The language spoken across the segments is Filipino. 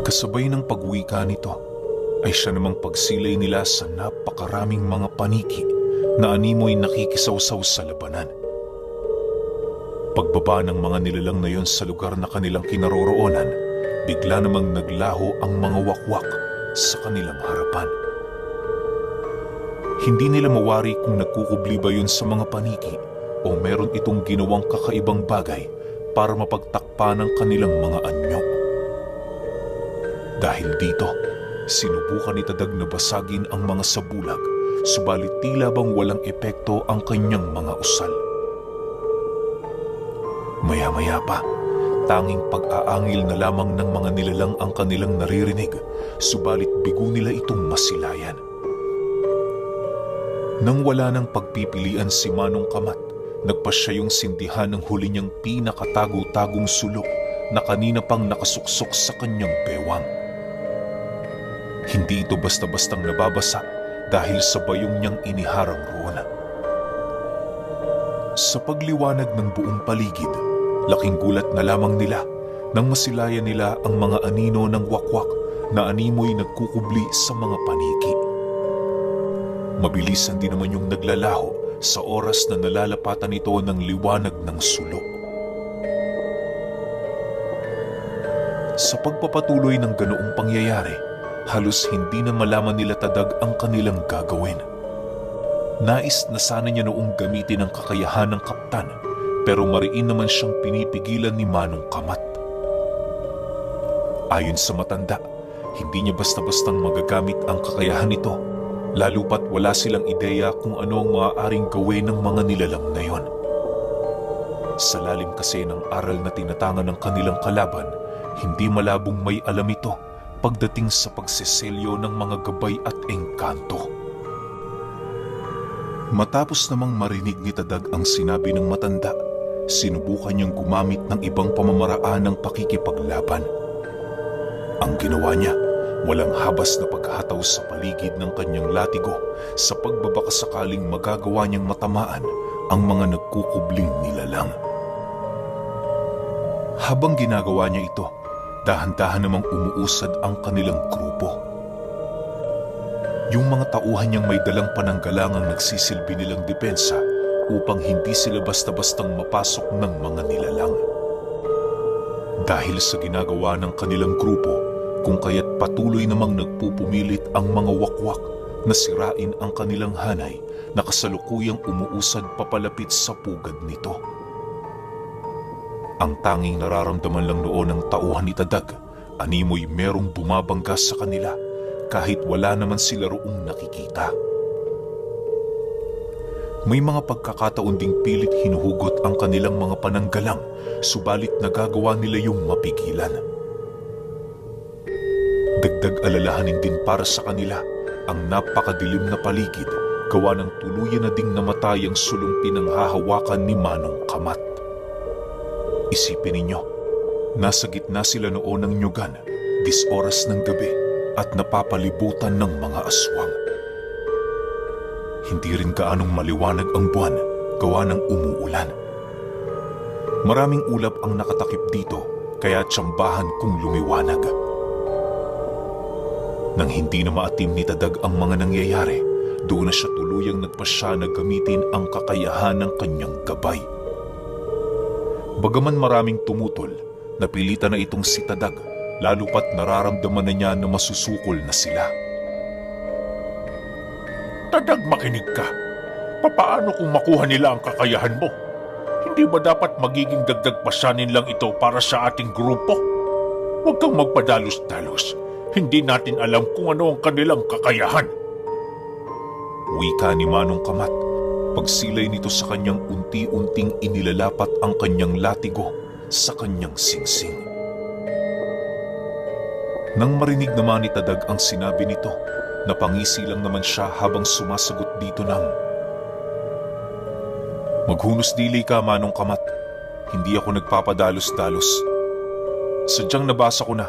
Kasabay ng pagwika nito ay siya namang pagsilay nila sa napakaraming mga paniki na animoy nakikisawsaw sa labanan. Pagbaba ng mga nilalang na yon sa lugar na kanilang kinaroroonan, bigla namang naglaho ang mga wakwak sa kanilang harapan. Hindi nila mawari kung nagkukubli ba yun sa mga paniki o meron itong ginawang kakaibang bagay para mapagtakpan ng kanilang mga anyo. Dahil dito, sinubukan ni Tadag na basagin ang mga sabulag, subalit tila bang walang epekto ang kanyang mga usal. Maya-maya pa, tanging pag-aangil na lamang ng mga nilalang ang kanilang naririnig, subalit bigo nila itong masilayan. Nang wala ng pagpipilian si Manong Kamat, nagpasya yung sindihan ng huli niyang pinakatago-tagong sulok na kanina pang nakasuksok sa kanyang bewang. Hindi ito basta-bastang nababasa dahil sa bayong niyang iniharang roon. Sa pagliwanag ng buong paligid, laking gulat na lamang nila nang masilayan nila ang mga anino ng wakwak na animoy nagkukubli sa mga paniki. Mabilisan din naman yung naglalaho sa oras na nalalapatan ito ng liwanag ng sulok. Sa pagpapatuloy ng ganoong pangyayari, halos hindi na malaman nila Tadag ang kanilang gagawin. Nais na sana niya noong gamitin ang kakayahan ng kaptan, pero mariin naman siyang pinipigilan ni Manong Kamat. Ayon sa matanda, hindi niya basta-bastang magagamit ang kakayahan nito, lalo pat wala silang ideya kung ano ang maaaring gawin ng mga nilalang na yon. Sa lalim kasi ng aral na tinatangan ng kanilang kalaban, hindi malabong may alam ito pagdating sa pagseselyo ng mga gabay at engkanto. Matapos namang marinig ni Tadag ang sinabi ng matanda, sinubukan niyang gumamit ng ibang pamamaraan ng pakikipaglaban. Ang ginawa niya, walang habas na paghataw sa paligid ng kanyang latigo sa pagbabakasakaling magagawa niyang matamaan ang mga nagkukubling nilalang. Habang ginagawa niya ito, dahan-dahan namang umuusad ang kanilang grupo. Yung mga tauhan niyang may dalang pananggalangang nagsisilbi nilang depensa upang hindi sila basta-bastang mapasok ng mga nilalang. Dahil sa ginagawa ng kanilang grupo, kung kaya't patuloy namang nagpupumilit ang mga wakwak na sirain ang kanilang hanay na kasalukuyang umuusad papalapit sa pugad nito. Ang tanging nararamdaman lang noon ng tauhan ni Tadag, animoy merong bumabangga sa kanila kahit wala naman sila roong nakikita. May mga pagkakataon ding pilit hinuhugot ang kanilang mga pananggalang, subalit nagagawa nila yung mapigilan. Dagdag alalahanin din para sa kanila ang napakadilim na paligid, gawa ng tuluyan na ding namatay ang sulong pinanghahawakan ni Manong Kamat. Isipin ninyo, nasa gitna sila noon ng nyugan, 10 oras ng gabi at napapalibutan ng mga aswang. Hindi rin gaanong maliwanag ang buwan, gawa ng umuulan. Maraming ulap ang nakatakip dito, kaya tsambahan kung lumiwanag. Nang hindi na maatim ni Tadag ang mga nangyayari, doon na siya tuluyang nagpasya na gamitin ang kakayahan ng kanyang gabay. Bagaman maraming tumutol, napilitan na itong si Tadag, lalo pat nararamdaman na niya na masusukol na sila. Tadag, makinig ka. Papaano kung makuha nila ang kakayahan mo? Hindi ba dapat magiging dagdag pasyanin lang ito para sa ating grupo? Huwag kang magpadalos-dalos. Hindi natin alam kung ano ang kanilang kakayahan. Wika ni Manong Kamat, pagsilay nito sa kanyang unti-unting inilalapat ang kanyang latigo sa kanyang singsing. Nang marinig naman ni Tadag ang sinabi nito, napangisi lang naman siya habang sumasagot dito ng, "Maghunos dili ka, Manong Kamat. Hindi ako nagpapadalos-dalos. Sadyang nabasa ko na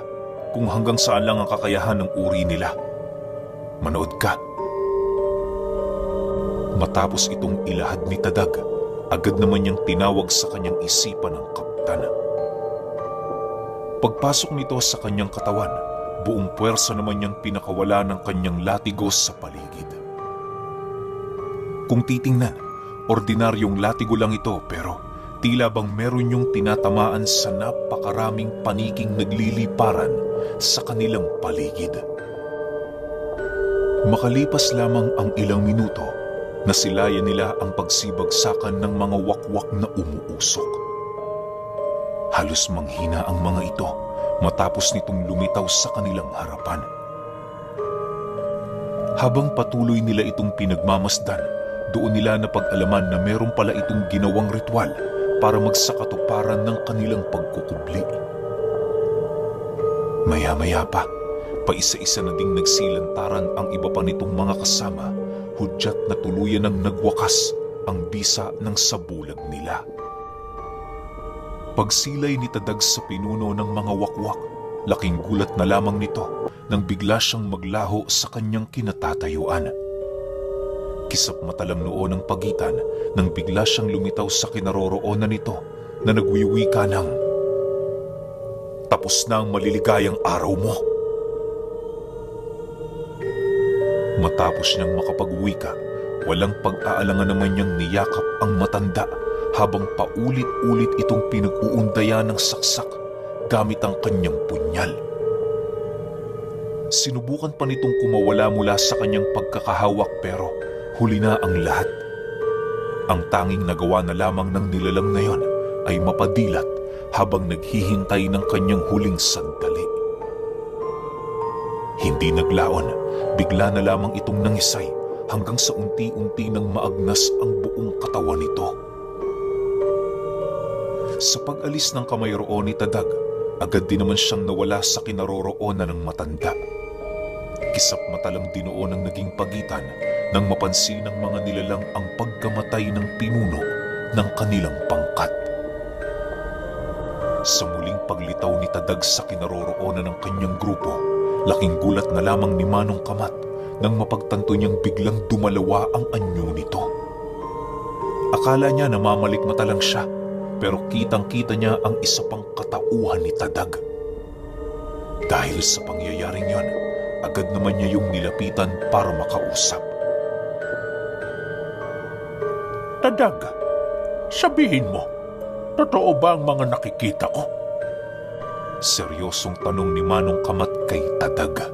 kung hanggang saan lang ang kakayahan ng uri nila. Manood ka." Matapos itong ilahad ni Tadag, agad naman niyang tinawag sa kanyang isipan ng kaptan. Pagpasok nito sa kanyang katawan, buong puwersa naman niyang pinakawala ng kanyang latigo sa paligid. Kung titingnan, ordinaryong latigo lang ito pero tila bang meron yung tinatamaan sa napakaraming paniking nagliliparan sa kanilang paligid. Makalipas lamang ang ilang minuto, nasilayan nila ang pagsibagsakan ng mga wakwak na umuusok. Halos manghina ang mga ito matapos nitong lumitaw sa kanilang harapan. Habang patuloy nila itong pinagmamasdan, doon nila napag-alaman na meron pala itong ginawang ritual para magsakatuparan ng kanilang pagkukubli. Maya-maya pa, paisa-isa na ding nagsilantaran ang iba pa nitong mga kasama, hudyat na tuluyan ng nagwakas ang bisa ng sabulag nila. Pagsilay ni Tadag sa pinuno ng mga wakwak, laking gulat na lamang nito nang bigla siyang maglaho sa kanyang kinatatayuan. Kisap mata lang noon ang pagitan nang bigla siyang lumitaw sa kinaroroonan nito na nagwiwika ng, "Tapos na ang maliligayang araw mo." Matapos niyang makapagwika, walang pag-aalangan naman niyang niyakap ang matanda habang paulit-ulit itong pinag-uundayan ng saksak gamit ang kanyang punyal. Sinubukan pa nitong kumawala mula sa kanyang pagkakahawak pero huli na ang lahat. Ang tanging nagawa na lamang ng nilalang na yon ay mapadilat habang naghihintay ng kanyang huling sandali. Hindi naglaon, bigla na lamang itong nangisay hanggang sa unti-unti nang maagnas ang buong katawan nito. Sa pag-alis ng kamay roon ni Tadag, agad din naman siyang nawala sa kinaroroonan ng matanda. Kisap mata lang din noon ang naging pagitan nang mapansin ng mga nilalang ang pagkamatay ng pinuno ng kanilang pangkat. Sa muling paglitaw ni Tadag sa kinaroroonan ng kanyang grupo, laking gulat na lamang ni Manong Kamat nang mapagtanto niyang biglang dumalawa ang anyo nito. Akala niya namamalikmata lang siya, pero kitang-kita niya ang isa pang katauhan ni Tadag. Dahil sa pangyayaring yon, agad naman niya yung nilapitan para makausap. Tadag, sabihin mo, totoo ba ang mga nakikita ko? Seryosong tanong ni Manong Kamat kay Tadag.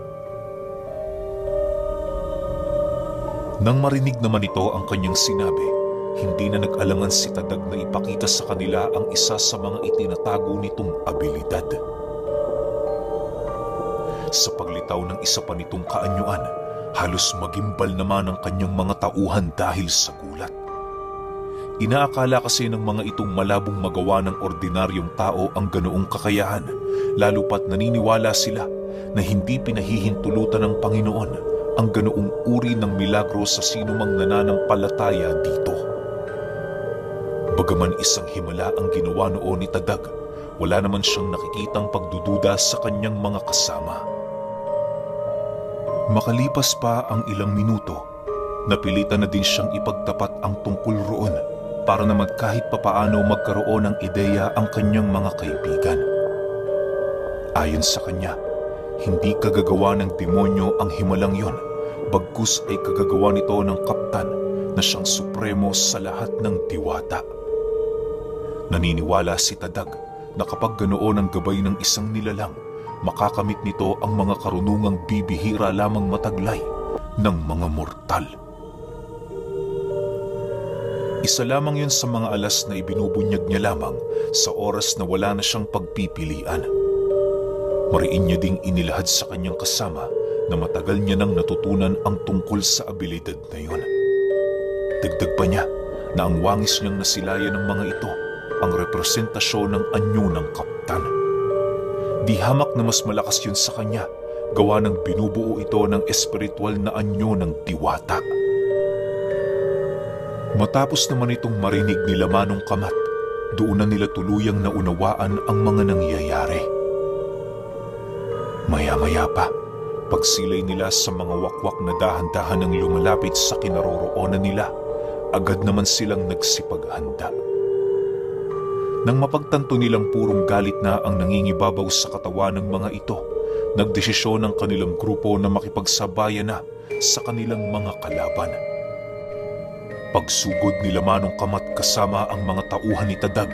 Nang marinig naman ito ang kanyang sinabi, hindi na nag-alangan si Tadag na ipakita sa kanila ang isa sa mga itinatago nitong abilidad. Sa paglitaw ng isa pa nitong kaanyuan, halos magimbal naman ang kanyang mga tauhan dahil sa gulat. Inaakala kasi ng mga itong malabong magawa ng ordinaryong tao ang ganoong kakayahan, lalo pat naniniwala sila na hindi pinahihintulutan ng Panginoon ang ganoong uri ng milagro sa sinumang nananampalataya dito. Bagaman isang himala ang ginawa noon ni Tadag, wala naman siyang nakikitang pagdududa sa kanyang mga kasama. Makalipas pa ang ilang minuto, napilitan na din siyang ipagtapat ang tungkol roon para naman kahit papaano magkaroon ng ideya ang kanyang mga kaibigan. Ayon sa kanya, hindi kagagawa ng demonyo ang himalang yon, bagkus ay kagagawa nito ng kaptan na siyang supremo sa lahat ng diwata. Naniniwala si Tadag na kapag ganoon ang gabay ng isang nilalang, makakamit nito ang mga karunungang bibihira lamang mataglay ng mga mortal. Isa lamang yun sa mga alas na ibinubunyag niya lamang sa oras na wala na siyang pagpipilian. Mariin niya ding inilahad sa kanyang kasama na matagal niya nang natutunan ang tungkol sa abilidad na yun. Dagdag pa niya na ang wangis niyang nasilayan ng mga ito ang representasyon ng anyo ng kaptan. Di hamak na mas malakas yun sa kanya, gawa ng binubuo ito ng espiritual na anyo ng diwata. Matapos naman itong marinig nila Manong Kamat, doon na nila tuluyang naunawaan ang mga nangyayari. Maya-maya pa, pagsilay nila sa mga wakwak na dahan-dahan ang lumalapit sa kinaroroonan nila, agad naman silang nagsipaghanda. Nang mapagtanto nilang purong galit na ang nangingibabaw sa katawan ng mga ito, nagdesisyon ang kanilang grupo na makipagsabayan na sa kanilang mga kalaban. Pagsugod nila Manong Kamat kasama ang mga tauhan ni Tadag,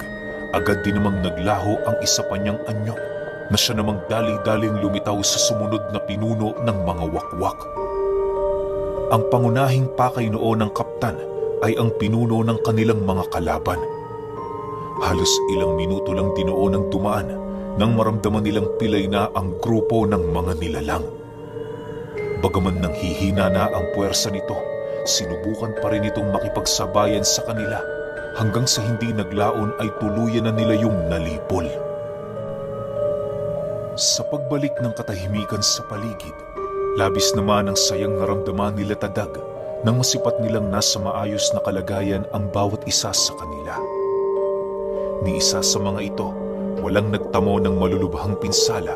agad din namang naglaho ang isa pa niyang anyo na siya namang dali-daling lumitaw sa sumunod na pinuno ng mga wakwak. Ang pangunahing pakay noon ng kaptan ay ang pinuno ng kanilang mga kalaban. Halos ilang minuto lang din noon ang dumaan nang maramdaman nilang pilay na ang grupo ng mga nilalang. Bagaman nang hihina na ang puwersa nito, sinubukan pa rin itong makipagsabayan sa kanila hanggang sa hindi naglaon ay tuluyan na nila yung nalipol. Sa pagbalik ng katahimikan sa paligid, labis naman ang sayang naramdaman nila Tadag nang masipat nilang nasa maayos na kalagayan ang bawat isa sa kanila. Ni isa sa mga ito, walang nagtamo ng malulubhang pinsala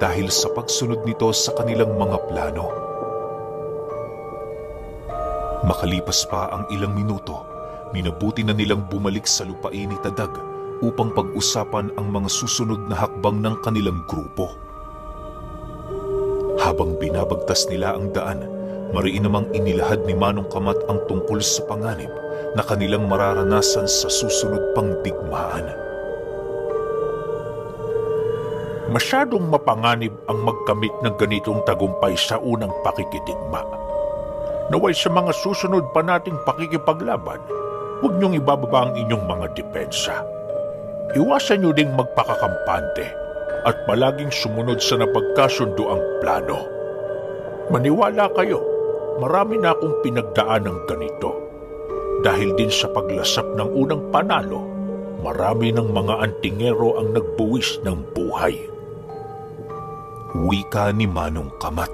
dahil sa pagsunod nito sa kanilang mga plano. Makalipas pa ang ilang minuto, minabuti na nilang bumalik sa lupain ni Tadag upang pag-usapan ang mga susunod na hakbang ng kanilang grupo. Habang binabagtas nila ang daan, mariin namang inilahad ni Manong Kamat ang tungkol sa panganib na kanilang mararanasan sa susunod pang digmaan. Masyadong mapanganib ang magkamit ng ganitong tagumpay sa unang pakikidigma. Naway sa mga susunod pa nating pakikipaglaban, huwag niyong ibababa ang inyong mga depensa. Iwasan niyo ding magpakakampante at palaging sumunod sa napagkasundo ang plano. Maniwala kayo, marami na akong pinagdaan ng ganito. Dahil din sa paglasap ng unang panalo, marami ng mga antingero ang nagbuwis ng buhay. Wika ni Manong Kamat.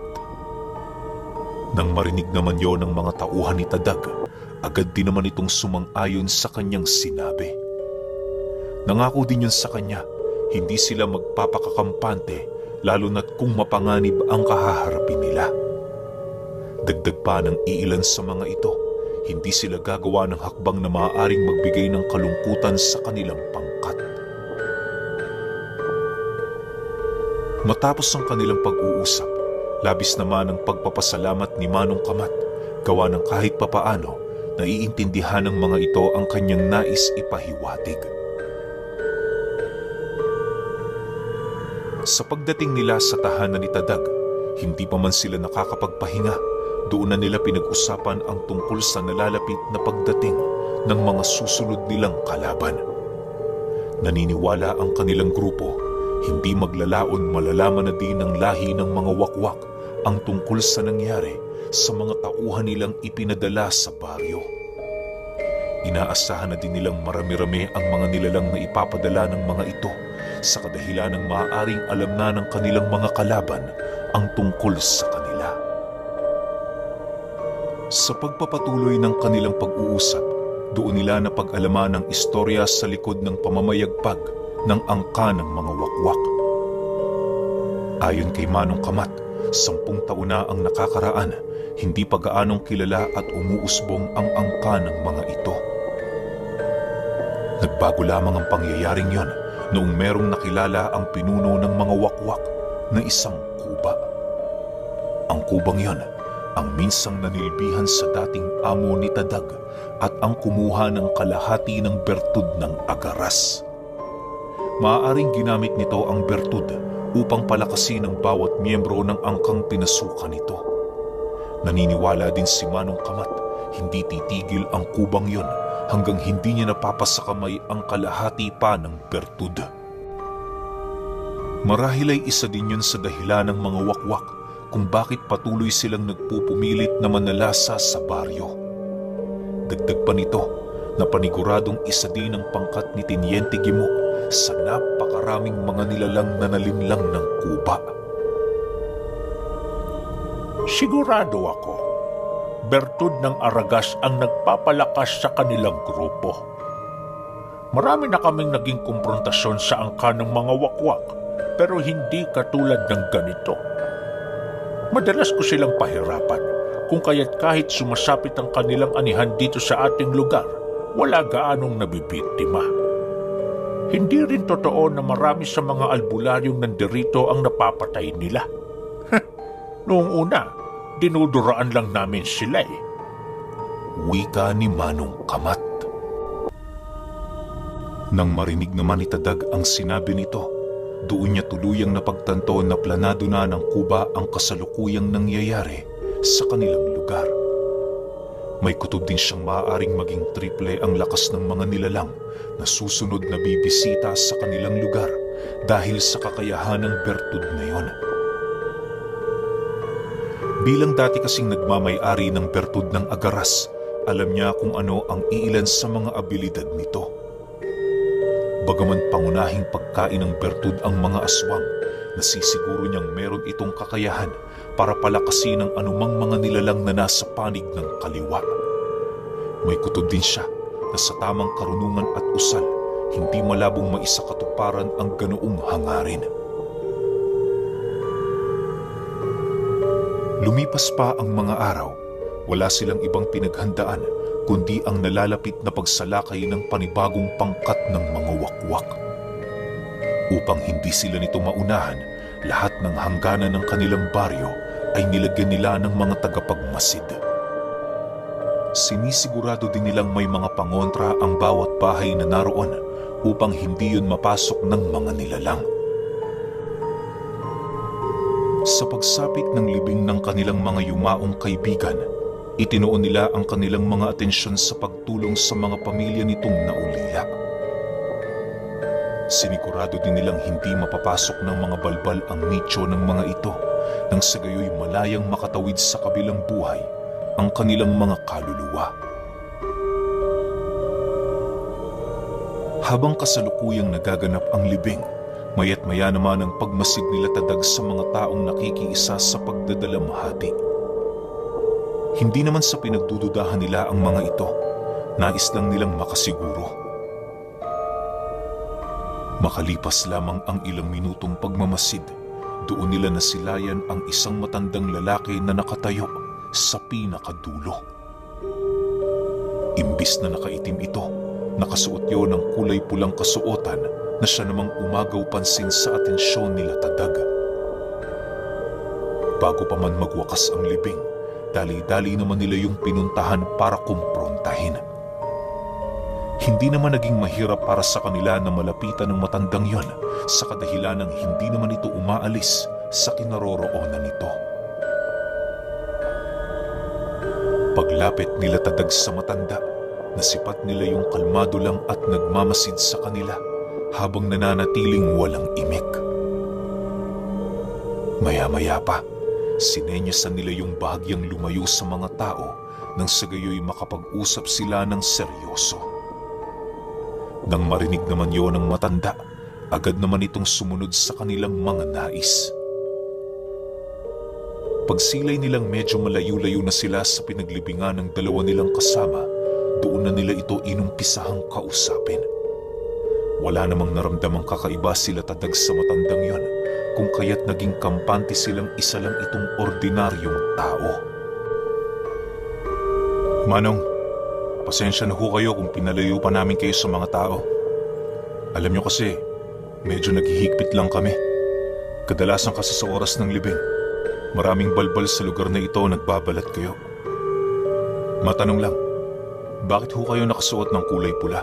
Nang marinig naman yon ng mga tauhan ni Tadag, agad din naman itong sumang-ayon sa kanyang sinabi. Nangako din yun sa kanya, hindi sila magpapakakampante lalo na't kung mapanganib ang kahaharapin nila. Dagdag pa ng iilan sa mga ito, hindi sila gagawa ng hakbang na maaaring magbigay ng kalungkutan sa kanilang pangkat. Matapos ang kanilang pag-uusap, labis naman ang pagpapasalamat ni Manong Kamat, gawa ng kahit papaano, naiintindihan ng mga ito ang kanyang nais ipahiwatig. Sa pagdating nila sa tahanan ni Tadag, hindi pa man sila nakakapagpahinga. Doon na nila pinag-usapan ang tungkol sa nalalapit na pagdating ng mga susunod nilang kalaban. Naniniwala ang kanilang grupo, hindi maglalaon malalaman na din ng lahi ng mga wakwak ang tungkol sa nangyari sa mga tauhan nilang ipinadala sa baryo. Inaasahan na din nilang marami-rami ang mga nilalang na ipapadala ng mga ito sa kadahilan ng maaaring alam na ng kanilang mga kalaban ang tungkol sa kanila. Sa pagpapatuloy ng kanilang pag-uusap, doon nila napag-alaman ang istorya sa likod ng pamamayagpag ng angka ng mga wakwak. Ayon kay Manong Kamat, 10 taon na ang nakakaraan, hindi pa gaanong kilala at umuusbong ang angka ng mga ito. Nagbago lamang ang pangyayaring yon noong merong nakilala ang pinuno ng mga wakwak na isang kuba. Ang kubang yon ang minsang nanilbihan sa dating amo ni Tadag at ang kumuha ng kalahati ng bertud ng agaras. Maaaring ginamit nito ang bertud upang palakasin ang bawat miyembro ng angkang pinasukan nito. Naniniwala din si Manong Kamat, hindi titigil ang kubang yon hanggang hindi niya napapasakamay ang kalahati pa ng bertud. Marahil ay isa din yun sa dahilan ng mga wakwak kung bakit patuloy silang nagpupumilit na manalasa sa baryo. Dagdag pa nito na paniguradong isa din ang pangkat ni Teniente Gimo sa napakaraming mga nilalang na nalinlang ng kuba. Sigurado ako, bertud ng Aragas ang nagpapalakas sa kanilang grupo. Marami na kaming naging kumprontasyon sa angka ng mga wakwak, pero hindi katulad ng ganito. Madalas ko silang pahirapan, kung kaya't kahit sumasapit ang kanilang anihan dito sa ating lugar, wala gaanong nabibiktima. Hindi rin totoo na marami sa mga albularyong nandirito ang napapatay nila. Noong una, dinuduraan lang namin sila eh. Wika ni Manong Kamat. Nang marinig naman ni Tadag ang sinabi nito, doon niya tuluyang napagtanto na planado na ng Kuba ang kasalukuyang nangyayari sa kanilang lugar. May kutob din siyang maaaring maging triple ang lakas ng mga nilalang na susunod na bibisita sa kanilang lugar dahil sa kakayahan ng bertud na yon. Bilang dati kasing nagmamay-ari ng bertud ng Agaras, alam niya kung ano ang iilan sa mga abilidad nito. Bagaman pangunahing pagkain ng bertud ang mga aswang, nasisiguro niyang meron itong kakayahan para palakasin ang anumang mga nilalang na nasa panig ng kaliwa. May kutob din siya na sa tamang karunungan at usal, hindi malabong maisakatuparan ang ganoong hangarin. Lumipas pa ang mga araw, wala silang ibang pinaghandaan kundi ang nalalapit na pagsalakay ng panibagong pangkat ng mga wakwak. Upang hindi sila nito maunahan, lahat ng hangganan ng kanilang baryo ay nilagyan nila ng mga tagapagmasid. Sinisigurado din nilang may mga pangontra ang bawat bahay na naroon upang hindi yun mapasok ng mga nilalang. Sa pagsapit ng libing ng kanilang mga yumaong kaibigan, itinuon nila ang kanilang mga atensyon sa pagtulong sa mga pamilya nitong naulila. Sinigurado din nilang hindi mapapasok ng mga balbal ang nicho ng mga ito nang sa gayoy malayang makatawid sa kabilang buhay ang kanilang mga kaluluwa. Habang kasalukuyang nagaganap ang libing, maya't maya naman ang pagmasid nila Tadag sa mga taong nakikiisa sa pagdadalamhati. Hindi naman sa pinagdududahan nila ang mga ito, nais lang nilang makasiguro. Makalipas lamang ang ilang minutong pagmamasid, doon nila nasilayan ang isang matandang lalaki na nakatayo sa pinakadulo. Imbis na nakaitim ito, nakasuot yun ng kulay pulang kasuotan na siya namang umagaw pansin sa atensyon nila Tadag. Bago pa man magwakas ang libing, dali-dali naman nila yung pinuntahan para kumprontahin. Hindi naman naging mahirap para sa kanila na malapitan ng matandang yon sa kadahilan ng hindi naman ito umaalis sa kinaroroonan nito. Paglapit nila Tadag sa matanda, nasipat nila yung kalmado lang at nagmamasid sa kanila habang nananatiling walang imik. Maya-maya pa, sinenyasan nila yung bahagyang lumayo sa mga tao nang sa gayoy makapag-usap sila ng seryoso. Nang marinig naman yon ng matanda, agad naman itong sumunod sa kanilang mga nais. Pagsilay nilang medyo malayo-layo na sila sa pinaglibingan ng dalawa nilang kasama, doon na nila ito inumpisahang kausapin. Wala namang naramdamang kakaiba sila Tadag sa matandang yon, kung kaya't naging kampante silang isa lang itong ordinaryong tao. Manong, pasensya na ho kayo kung pinalayo pa namin kayo sa mga tao. Alam nyo kasi, medyo naghihigpit lang kami. Kadalasan kasi sa oras ng libing, maraming balbal sa lugar na ito nagbabalat kayo. Matanong lang, bakit ho kayo nakasuot ng kulay pula?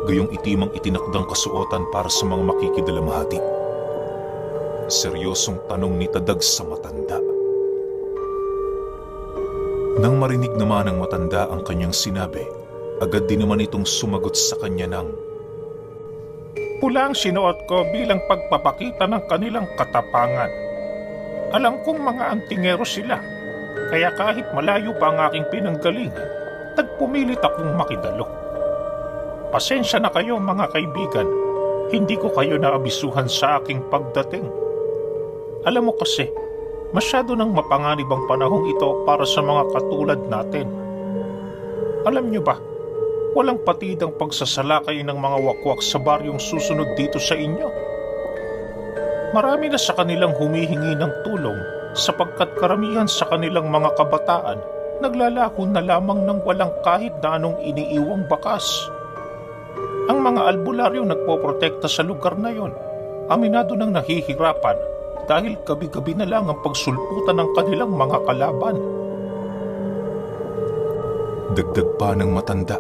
Gayong itim ang itinakdang kasuotan para sa mga makikidalamhati. Seryosong tanong ni Tadag sa matanda. Nang marinig naman ng matanda ang kanyang sinabi, agad din naman itong sumagot sa kanya ng, Pula ang sinuot ko bilang pagpapakita ng kanilang katapangan. Alam kong mga antingero sila, kaya kahit malayo pa ang aking pinanggalingan, nagpumilit akong makidalo. Pasensya na kayo mga kaibigan, hindi ko kayo naabisuhan sa aking pagdating. Alam mo kasi, masyado nang mapanganib ang panahong ito para sa mga katulad natin. Alam nyo ba, walang patidang pagsasalakay ng mga wakwak sa baryong susunod dito sa inyo. Marami na sa kanilang humihingi ng tulong sapagkat karamihan sa kanilang mga kabataan naglalako na lamang ng walang kahit na anong iniiwang bakas. Ang mga albularyo nagpoprotekta sa lugar na yon. Aminado ng nahihirapan dahil gabi-gabi na lang ang pagsulputan ng kanilang mga kalaban. Dagdag pa ng matanda,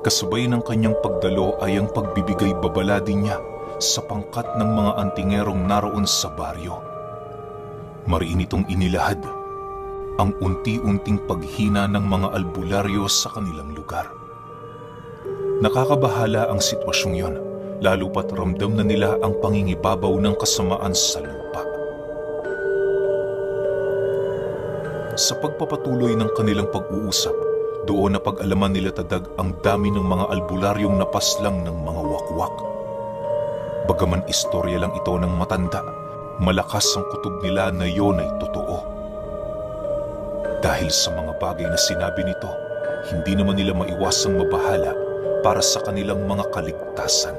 kasabay ng kanyang pagdalo ay ang pagbibigay babala din niya sa pangkat ng mga antingerong naroon sa baryo. Mariin itong inilahad ang unti-unting paghina ng mga albularyo sa kanilang lugar. Nakakabahala ang sitwasyong yon, lalo pat ramdam na nila ang pangingibabaw ng kasamaan sa lupa. Sa pagpapatuloy ng kanilang pag-uusap, doon na pag-alaman nila Tadag ang dami ng mga albularyong napaslang ng mga wakwak. Bagaman istorya lang ito ng matanda, malakas ang kutob nila na yon ay totoo. Dahil sa mga bagay na sinabi nito, hindi naman nila maiwasang mabahala para sa kanilang mga kaligtasan.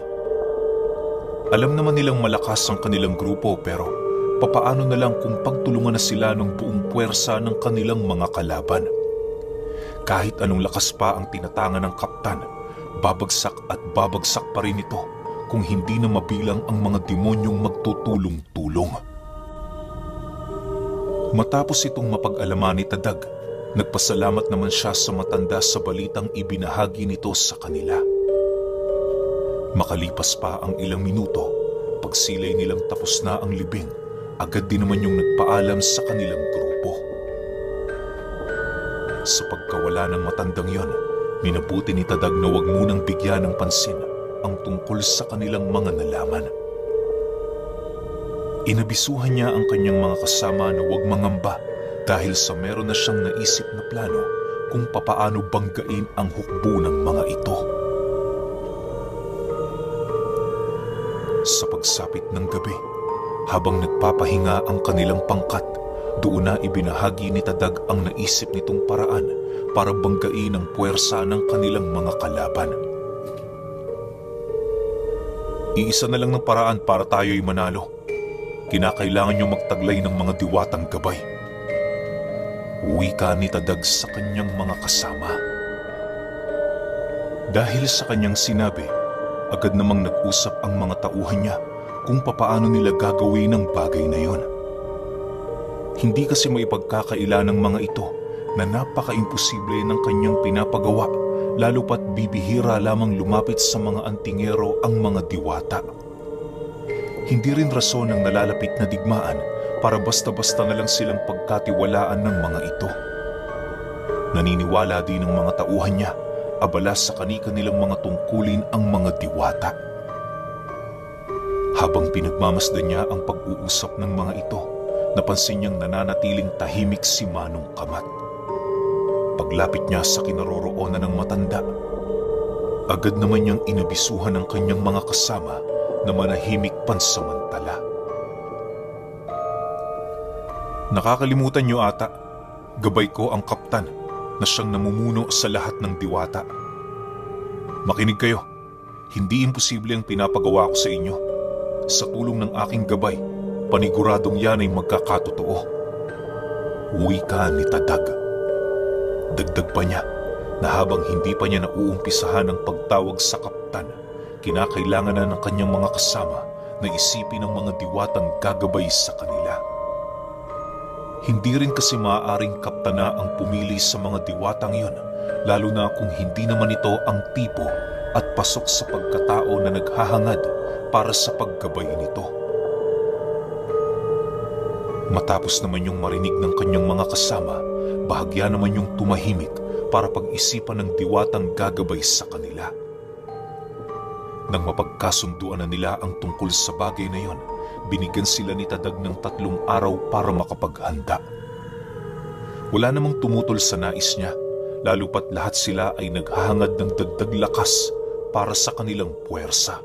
Alam naman nilang malakas ang kanilang grupo pero papaano na lang kung pagtulungan na sila ng buong puwersa ng kanilang mga kalaban? Kahit anong lakas pa ang tinatangan ng kaptan, babagsak at babagsak pa rin ito kung hindi na mabilang ang mga demonyong magtutulong-tulong. Matapos itong mapag-alaman ni Tadag, nagpasalamat naman siya sa matanda sa balitang ibinahagi nito sa kanila. Makalipas pa ang ilang minuto, pagsilay nilang tapos na ang libing, agad din naman yung nagpaalam sa kanilang grupo. Sa pagkawala ng matandang yon, minabuti ni Tadag na huwag munang bigyan ng pansin ang tungkol sa kanilang mga nalaman. Inabisuhan niya ang kanyang mga kasama na huwag mangamba dahil sa meron na siyang naisip na plano kung papaano banggain ang hukbo ng mga ito. Sa pagsapit ng gabi, habang nagpapahinga ang kanilang pangkat, doon na ibinahagi ni Tadag ang naisip nitong paraan para banggain ang puwersa ng kanilang mga kalaban. Iisa na lang ng paraan para tayo'y manalo. Kinakailangan niyong magtaglay ng mga diwatang gabay. Wika ni Tadag sa kanyang mga kasama. Dahil sa kanyang sinabi, agad namang nag-usap ang mga tauhan niya kung papaano nila gagawin ang bagay na yon. Hindi kasi maipagkakaila ng mga ito na napaka-imposible ng kanyang pinapagawa, lalo pat bibihira lamang lumapit sa mga antingero ang mga diwata. Hindi rin rason ng nalalapit na digmaan para basta-basta na lang silang pagkatiwalaan ng mga ito. Naniniwala din ng mga tauhan niya, abala sa kani-kanilang mga tungkulin ang mga diwata. Habang pinagmamasdan niya ang pag-uusap ng mga ito, napansin niyang nananatiling tahimik si Manong Kamat. Paglapit niya sa kinaroroonan ng matanda, agad naman niyang inabisuhan ng kanyang mga kasama na manahimik pansamantala. Nakakalimutan niyo ata, gabay ko ang kaptan na siyang namumuno sa lahat ng diwata. Makinig kayo, hindi imposible ang pinapagawa ko sa inyo. Sa tulong ng aking gabay, paniguradong yan ay magkakatotoo. Wika ni Tadag. Dagdag pa niya na habang hindi pa niya nauumpisahan ang pagtawag sa kaptan, kinakailangan na ng kanyang mga kasama na isipin ang mga diwatang gagabay sa kanila. Hindi rin kasi maaaring kaptana ang pumili sa mga diwatang yon, lalo na kung hindi naman ito ang tipo at pasok sa pagkatao na naghahangad para sa paggabay nito. Matapos naman yung marinig ng kanyang mga kasama, bahagya naman yung tumahimik para pag-isipan ng diwatang gagabay sa kanila. Nang mapagkasunduan na nila ang tungkol sa bagay na yon, binigyan sila ni Tadag ng 3 araw para makapaghanda. Wala namang tumutol sa nais niya, lalo pat lahat sila ay naghahangad ng dagdag lakas para sa kanilang puwersa.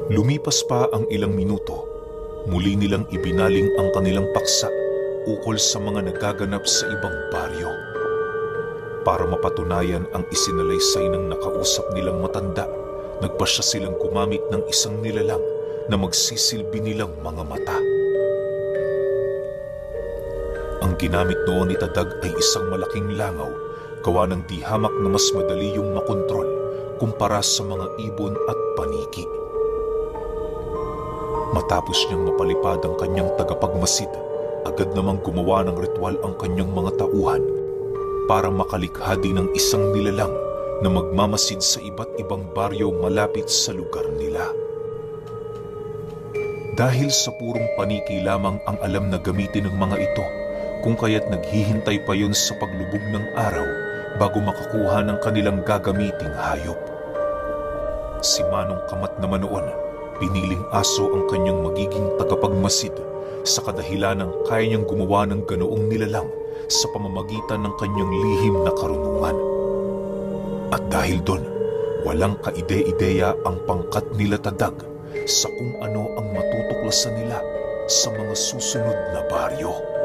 Lumipas pa ang ilang minuto, muli nilang ibinaling ang kanilang paksa ukol sa mga nagaganap sa ibang baryo. Para mapatunayan ang isinalaysay ng nakausap nilang matanda, nagpasya silang gumamit ng isang nilalang na magsisilbi nilang mga mata. Ang ginamit noon ni Tadag ay isang malaking langaw gawa ng di hamak na mas madali yung makontrol kumpara sa mga ibon at paniki. Matapos niyang mapalipad ang kanyang tagapagmasid, agad namang gumawa ng ritual ang kanyang mga tauhan para makalikha din ng isang nilalang na magmamasid sa iba't ibang baryo malapit sa lugar nila. Dahil sa purong paniki lamang ang alam na gamitin ng mga ito, kung kaya't naghihintay pa yun sa paglubog ng araw bago makakuha ng kanilang gagamiting hayop. Si Manong Kamat naman noon, piniling aso ang kanyang magiging tagapagmasid sa kadahilan ng kaya niyang gumawa ng ganoong nilalang sa pamamagitan ng kanyang lihim na karunungan. At dahil doon, walang kaide-ideya ang pangkat nila Tadag sa kung ano ang matutuklasan nila sa mga susunod na baryo.